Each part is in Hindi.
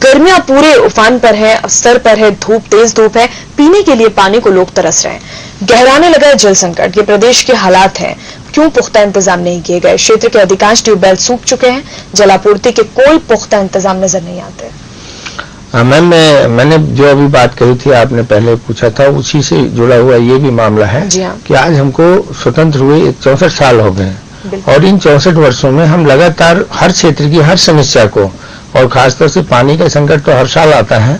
गर्मियां पूरे उफान पर है, सर पर है, तेज धूप है, पीने के लिए पानी को लोग तरस रहे हैं। गहराने लगा है जल संकट। ये प्रदेश के हालात हैं। क्यों पुख्ता इंतजाम नहीं किए गए? क्षेत्र के अधिकांश ट्यूबवेल सूख चुके हैं। जलापूर्ति के कोई पुख्ता इंतजाम नजर नहीं आते। मैम, मैंने जो अभी बात कही थी, आपने पहले पूछा था, उसी से जुड़ा हुआ ये भी मामला है कि आज हमको स्वतंत्र हुए 64 साल हो गए और इन 64 वर्षों में हम लगातार हर क्षेत्र की हर समस्या को, और खासतौर से पानी का संकट तो हर साल आता है,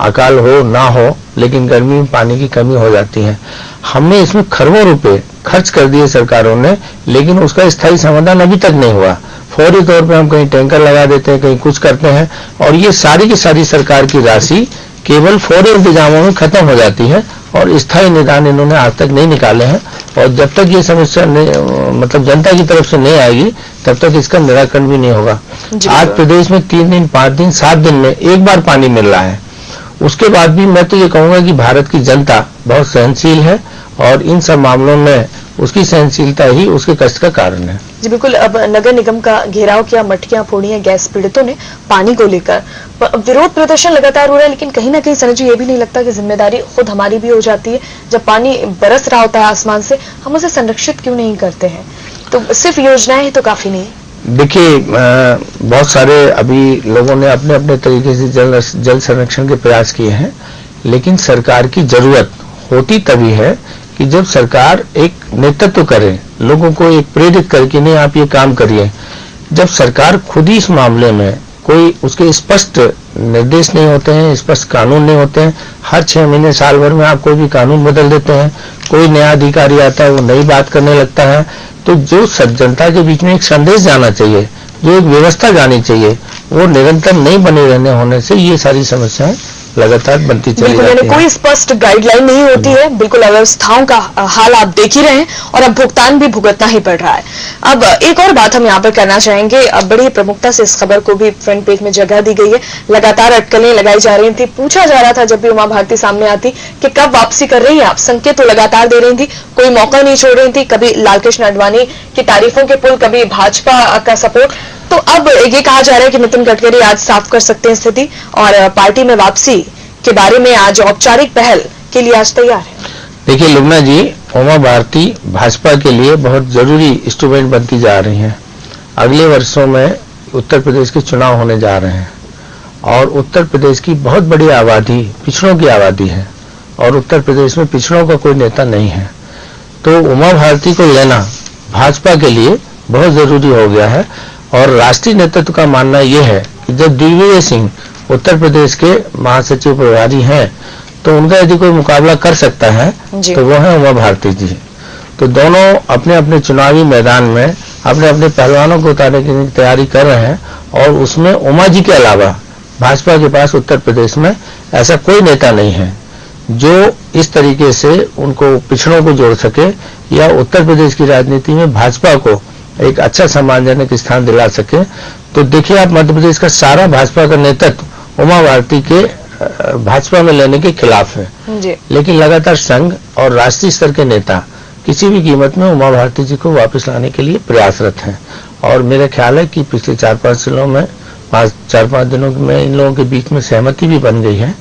अकाल हो ना हो, लेकिन गर्मी में पानी की कमी हो जाती है। हमने इसमें खरबों रुपए खर्च कर दिए सरकारों ने, लेकिन उसका स्थायी समाधान अभी तक नहीं हुआ। फौरी तौर पे हम कहीं टैंकर लगा देते हैं, कहीं कुछ करते हैं, और ये सारी की सारी सरकार की राशि केवल फौरी इंतजामों में खत्म हो जाती है और स्थायी निदान इन्होंने आज तक नहीं निकाले हैं। और जब तक ये समस्या मतलब जनता की तरफ से नहीं आएगी, तब तक इसका निराकरण भी नहीं होगा। आज प्रदेश में 3 दिन, 5 दिन, 7 दिन में एक बार पानी मिल रहा है। उसके बाद भी मैं तो ये कहूंगा कि भारत की जनता बहुत सहनशील है और इन सब मामलों में उसकी सहनशीलता ही उसके कष्ट का कारण है। जी बिल्कुल। अब नगर निगम का घेराव किया, मटकियां फोड़ी हैं गैस पीड़ितों ने पानी को लेकर। विरोध प्रदर्शन लगातार हो रहा है, लेकिन कहीं ना कहीं सनत जी ये भी नहीं लगता कि जिम्मेदारी खुद हमारी भी हो जाती है? जब पानी बरस रहा होता है आसमान से, हम उसे संरक्षित क्यों नहीं करते हैं? तो सिर्फ योजनाएं ही तो काफी नहीं। देखिए, बहुत सारे अभी लोगों ने अपने अपने तरीके से जल संरक्षण के प्रयास किए हैं, लेकिन सरकार की जरूरत होती तभी है कि जब सरकार एक नेतृत्व करे, लोगों को एक प्रेरित करके, नहीं आप ये काम करिए। जब सरकार खुद ही इस मामले में कोई उसके स्पष्ट निर्देश नहीं होते हैं, स्पष्ट कानून नहीं होते हैं, हर 6 महीने साल भर में आप कोई भी कानून बदल देते हैं, कोई नया अधिकारी आता है वो नई बात करने लगता है, तो जो जनता के बीच में एक संदेश जाना चाहिए, जो एक व्यवस्था जानी चाहिए, वो निरंतर नहीं बने रहने होने से ये सारी समस्याएं लगातार बनती चली जाती है। कोई स्पष्ट गाइडलाइन नहीं होती है। बिल्कुल अव्यवस्थाओं का हाल आप देख ही रहे हैं और अब भुगतान भी भुगतना ही पड़ रहा है। अब एक और बात हम यहाँ पर करना चाहेंगे। अब बड़ी प्रमुखता से इस खबर को भी फ्रंट पेज में जगह दी गई है। लगातार अटकलें लगाई जा रही थी। पूछा जा रहा था जब भी उमा भारती सामने आती कि कब वापसी कर रही है आप? संकेत तो लगातार दे रही थी, कोई मौका नहीं छोड़ रही थी। कभी लालकृष्ण आडवाणी की तारीफों के पुल, कभी भाजपा का सपोर्ट। तो अब ये कहा जा रहा है कि नितिन गडकरी आज साफ कर सकते हैं स्थिति और पार्टी में वापसी के बारे में आज औपचारिक पहल के लिए आज तैयार है। देखिए लुबना जी, उमा भारती भाजपा के लिए बहुत जरूरी इंस्ट्रूमेंट बनती जा रही हैं। अगले वर्षों में उत्तर प्रदेश के चुनाव होने जा रहे हैं और उत्तर प्रदेश की बहुत बड़ी आबादी पिछड़ों की आबादी है और उत्तर प्रदेश में पिछड़ों का कोई नेता नहीं है। तो उमा भारती को लेना भाजपा के लिए बहुत जरूरी हो गया है और राष्ट्रीय नेतृत्व का मानना यह है कि जब दिग्विजय सिंह उत्तर प्रदेश के महासचिव प्रभारी हैं, तो उनका यदि कोई मुकाबला कर सकता है तो वो है उमा भारती जी। तो दोनों अपने अपने चुनावी मैदान में अपने अपने पहलवानों को उतारने की तैयारी कर रहे हैं और उसमें उमा जी के अलावा भाजपा के पास उत्तर प्रदेश में ऐसा कोई नेता नहीं है जो इस तरीके से उनको पिछड़ों को जोड़ सके या उत्तर प्रदेश की राजनीति में भाजपा को एक अच्छा सम्मानजनक स्थान दिला सके। तो देखिए आप, मध्य प्रदेश का सारा भाजपा का नेतृत्व उमा भारती के भाजपा में लेने के खिलाफ है, लेकिन लगातार संघ और राष्ट्रीय स्तर के नेता किसी भी कीमत में उमा भारती जी को वापस लाने के लिए प्रयासरत हैं। और मेरा ख्याल है कि पिछले 4-5 दिनों में 4-5 दिनों में इन लोगों के बीच में सहमति भी बन गई है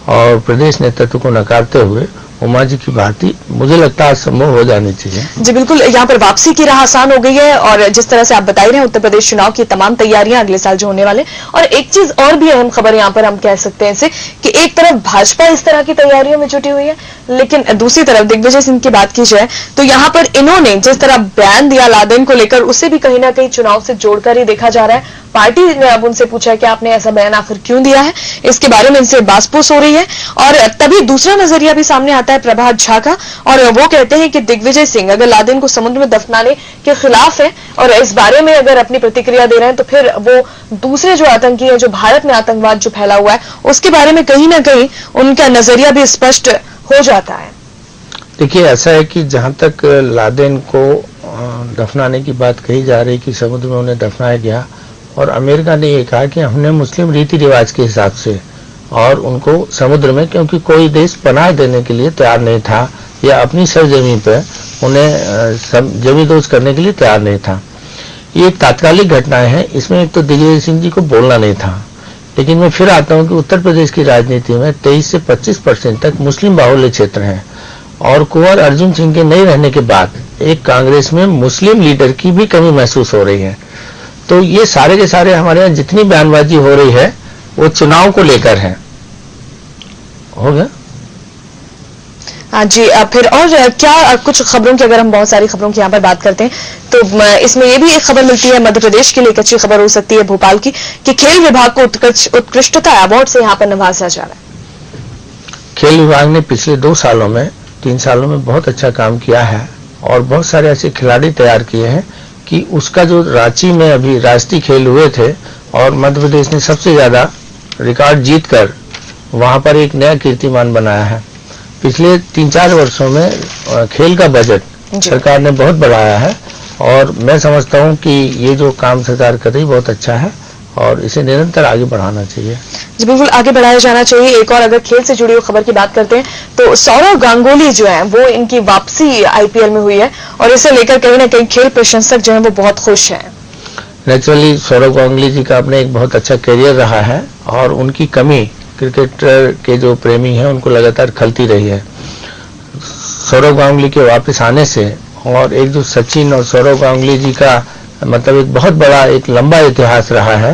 और प्रदेश नेतृत्व को नकारते हुए उमा जी की भारती मुझे लगता है संभव हो जानी चाहिए। जी बिल्कुल, यहाँ पर वापसी की राह आसान हो गई है और जिस तरह से आप बता रहे हैं उत्तर प्रदेश चुनाव की तमाम तैयारियां अगले साल जो होने वाले। और एक चीज और भी अहम खबर यहाँ पर हम कह सकते हैं इसे कि एक तरफ भाजपा इस तरह की तैयारियों में जुटी हुई है, लेकिन दूसरी तरफ दिग्विजय सिंह की बात की जाए तो यहाँ पर इन्होंने जिस तरह बयान दिया लादेन को लेकर, उसे भी कहीं ना कहीं चुनाव से जोड़कर ही देखा जा रहा है। पार्टी ने अब उनसे पूछा है कि आपने ऐसा बयान आखिर क्यों दिया है, इसके बारे में इनसे बासपूस हो रही है। और तभी दूसरा नजरिया भी सामने आता है प्रभात झा का, और वो कहते हैं कि दिग्विजय सिंह अगर लादेन को समुद्र में दफनाने के खिलाफ है और इस बारे में अगर अपनी प्रतिक्रिया दे रहे हैं, तो फिर वो दूसरे जो आतंकी है, जो भारत में आतंकवाद जो फैला हुआ है, उसके बारे में कहीं ना कहीं उनका नजरिया भी स्पष्ट हो जाता है। देखिए ऐसा है कि जहां तक लादेन को दफनाने की बात कही जा रही कि समुद्र में उन्हें दफनाया गया, और अमेरिका ने ये कहा कि हमने मुस्लिम रीति रिवाज के हिसाब से और उनको समुद्र में, क्योंकि कोई देश पनाह देने के लिए तैयार नहीं था या अपनी सरजमीन पर उन्हें जमींदोज करने के लिए तैयार नहीं था। ये एक तात्कालिक घटनाएं हैं, इसमें एक तो दिग्विजय सिंह जी को बोलना नहीं था, लेकिन मैं फिर आता हूं कि उत्तर प्रदेश की राजनीति में 23 से 25% तक मुस्लिम बाहुल्य क्षेत्र हैं और कुंवर अर्जुन सिंह के नहीं रहने के बाद एक कांग्रेस में मुस्लिम लीडर की भी कमी महसूस हो रही है। तो ये सारे के सारे हमारे यहाँ जितनी बयानबाजी हो रही है वो चुनाव को लेकर है। हो गया? हाँ जी, फिर और क्या कुछ खबरों की, अगर हम बहुत सारी खबरों की यहाँ पर बात करते हैं तो इसमें ये भी एक खबर मिलती है, मध्य प्रदेश के लिए एक अच्छी खबर हो सकती है भोपाल की, कि खेल विभाग को उत्कृष्टता अवार्ड से यहाँ पर नवाजा जा रहा है। खेल विभाग ने पिछले 2 सालों में 3 सालों में बहुत अच्छा काम किया है और बहुत सारे ऐसे खिलाड़ी तैयार किए हैं कि उसका जो रांची में अभी राष्ट्रीय खेल हुए थे और मध्य प्रदेश ने सबसे ज्यादा रिकॉर्ड जीतकर वहां पर एक नया कीर्तिमान बनाया है। पिछले 3-4 वर्षों में खेल का बजट सरकार ने बहुत बढ़ाया है और मैं समझता हूं कि ये जो काम सरकार कर रही बहुत अच्छा है और इसे निरंतर आगे बढ़ाना चाहिए। जी बिल्कुल, आगे बढ़ाया जाना चाहिए। एक और अगर खेल से जुड़ी हुई खबर की बात करते हैं तो सौरव गांगुली जो है वो इनकी वापसी आईपीएल में हुई है और इसे लेकर कहीं ना कहीं खेल प्रशंसक जो है वो बहुत खुश हैं। नेचुरली सौरव गांगुली जी का अपने एक बहुत अच्छा करियर रहा है और उनकी कमी क्रिकेटर के जो प्रेमी हैं उनको लगातार खलती रही है। सौरव गांगुली के वापस आने से और एक जो सचिन और सौरव गांगुली जी का मतलब एक बहुत बड़ा एक लंबा इतिहास रहा है,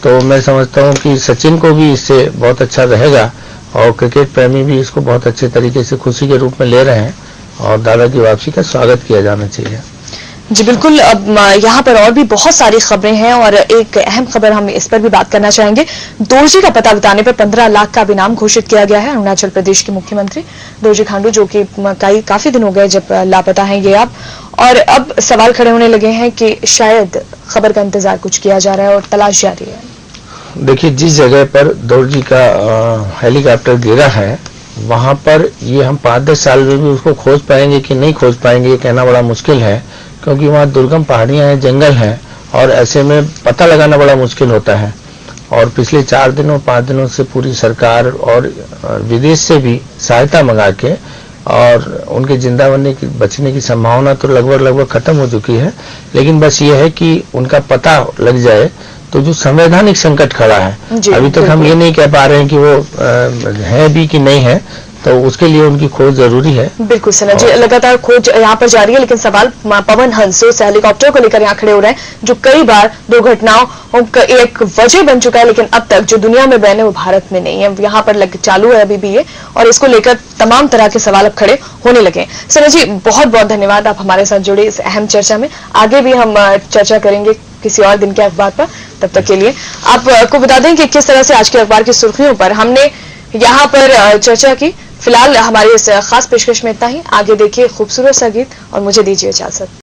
तो मैं समझता हूं कि सचिन को भी इससे बहुत अच्छा रहेगा और क्रिकेट प्रेमी भी इसको बहुत अच्छे तरीके से खुशी के रूप में ले रहे हैं और दादा की वापसी का स्वागत किया जाना चाहिए। जी बिल्कुल, अब यहाँ पर और भी बहुत सारी खबरें हैं और एक अहम खबर हम इस पर भी बात करना चाहेंगे। दोरजी का पता बताने पर 15 लाख का इनाम घोषित किया गया है। अरुणाचल प्रदेश के मुख्यमंत्री दोरजी खांडू, जो कि काफी दिन हो गए जब लापता हैं ये अब, और अब सवाल खड़े होने लगे हैं कि शायद खबर का इंतजार कुछ किया जा रहा है और तलाश जारी है। देखिए, जिस जगह पर दोरजी का हेलीकॉप्टर गिरा है वहां पर ये हम 5-10 साल में भी उसको खोज पाएंगे कि नहीं खोज पाएंगे ये कहना बड़ा मुश्किल है, क्योंकि वहाँ दुर्गम पहाड़ियां हैं, जंगल हैं और ऐसे में पता लगाना बड़ा मुश्किल होता है। और पिछले 4-5 दिनों से पूरी सरकार और विदेश से भी सहायता मंगा के और उनके जिंदा बचने की संभावना तो लगभग खत्म हो चुकी है, लेकिन बस ये है कि उनका पता लग जाए तो जो संवैधानिक संकट खड़ा है, अभी तक हम ये नहीं कह पा रहे हैं कि वो है भी कि नहीं है, तो उसके लिए उनकी खोज जरूरी है। बिल्कुल सना जी, लगातार खोज यहाँ पर जारी है, लेकिन सवाल पवन हंस उस हेलीकॉप्टर को लेकर यहाँ खड़े हो रहे हैं जो कई बार दुर्घटनाओं का एक वजह बन चुका है, लेकिन अब तक जो दुनिया में बैन है वो भारत में नहीं है। यहाँ पर चालू है अभी भी ये, और इसको लेकर तमाम तरह के सवाल अब खड़े होने लगे। सना जी, बहुत बहुत धन्यवाद, आप हमारे साथ जुड़े इस अहम चर्चा में। आगे भी हम चर्चा करेंगे किसी और दिन के अखबार पर। तब तक के लिए आपको बता दें कि किस तरह से आज के अखबार की सुर्खियों पर हमने यहाँ पर चर्चा की। फिलहाल हमारी इस खास पेशकश में इतना ही। आगे देखिए खूबसूरत सा गीत और मुझे दीजिए इजाजत।